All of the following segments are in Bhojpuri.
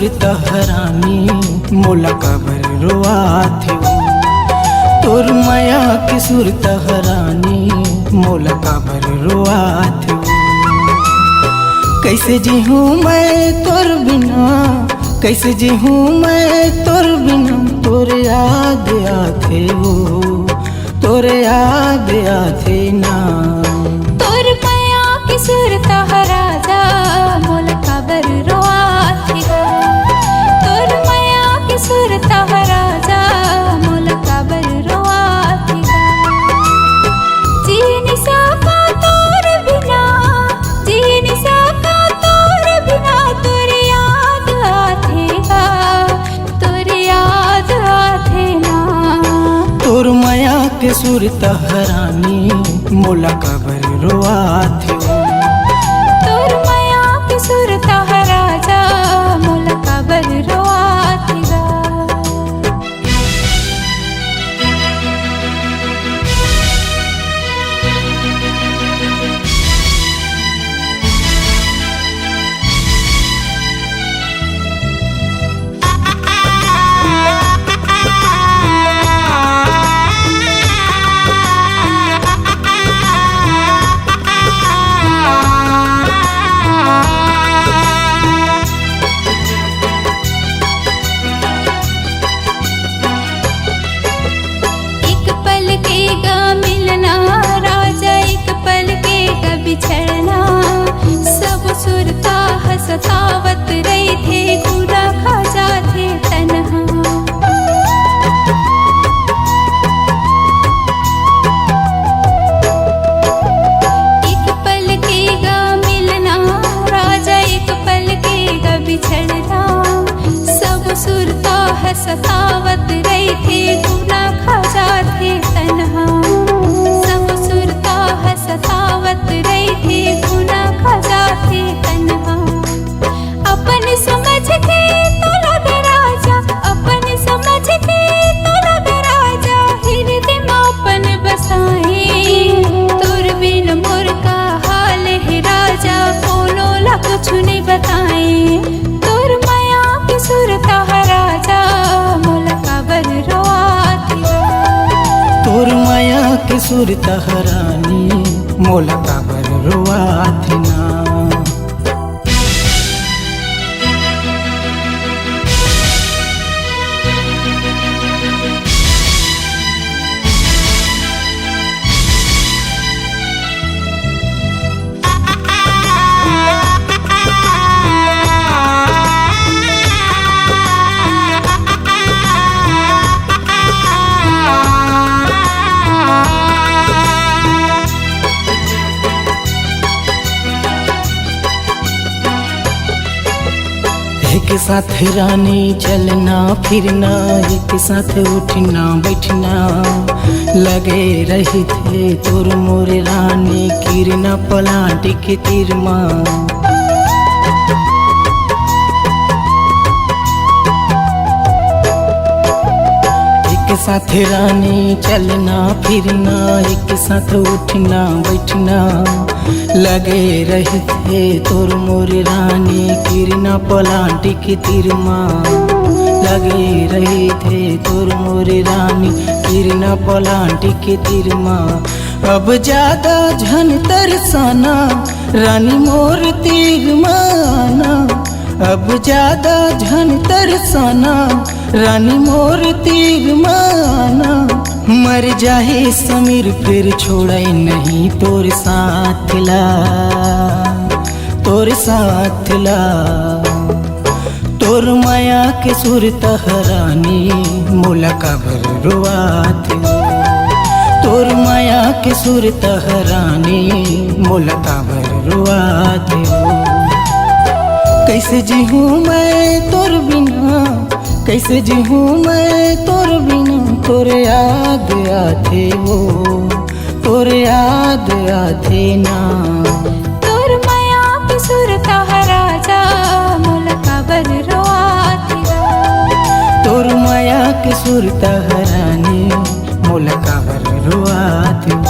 सुर तहरानी मोला काबर रोआत हो। तोर माया के सुर तहरानी मोला काबर रोआत हो। कैसे जी हूँ मैं तोर बिना, कैसे जी हूँ मैं तोर बिना, तोर याद आते हो, तोर याद आते ना। तोर माया के सुर तहराजा मोला काबर रोआत हो। तोर माया के सुर तहराजा मोला काबर रोआत हो। जी नहीं सका तोर बिना, जी नहीं सका तोर बिना, तोर याद आते हा, तोर याद आते ना। तोर माया के सुर तहरानी मोला काबर रोआत हो। तोर माया के सुर तहराजा मोला काबर रोआत हो। मिलना राजा एक पल के गा बिछड़ना, सब सुरता हसतावत रही थे, गुरा खा जाते तन्हा। एक पल के गा मिलना राजा एक पल के गा बिछड़ना, सब सुरता हसतावत रही थे, गुरा खा जाते तन्हा। सतावत रही थी गुना खजाते तन्हा। अपन समझ के तो लगे राजा, अपन समझ के तो लगे राजा, हृदय में अपन बसाए। तोर बिन मोर का हाल है राजा, कोनो ला कुछ नहीं बताए। तोर माया के सुर तहराजा मोला काबर रोआत हो। तोर माया के सुर तहरानी मोला काबर रोआत ना। एक साथ रानी चलना फिरना, एक साथ उठना बैठना, लगे रही थे तोर मोर रानी, किरना पलाट के तिरमा। एक साथ रानी चलना फिरना, एक साथ उठना बैठना, लगे रहे थे तोर मोर रानी, किरना पलाट की तिरमा। लगे रहे थे तोर मोर रानी, किरना पलाट की तिरमा। अब ज्यादा झन तरसाना रानी मोर तिरमाना, अब ज्यादा झन तरसाना रानी मोर तिरमाना। मर जाए समीर फिर छोड़े नहीं तोर साथ ला, तोर साथ ला। तोर माया के सुर तहरानी मोला काबर रोआत हो। तोर माया के सुर तहरानी मोला काबर रोआत हो। कैसे जी हूँ मैं तोर बिना, कैसे जी हूँ मैं तोर बिना, तोर याद आते हो, तोर याद आते ना। तोर माया के सुर तहराजा मोला काबर रोआत हो। तोर माया के सुर तहरानी मोला काबर रोआत हो।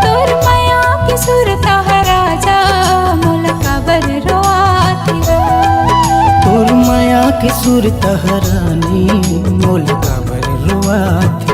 तोर माया के सुर तहराजा मोला काबर रोआत हो। तोर के सुर तहरानी मोल काबर रुआ थे।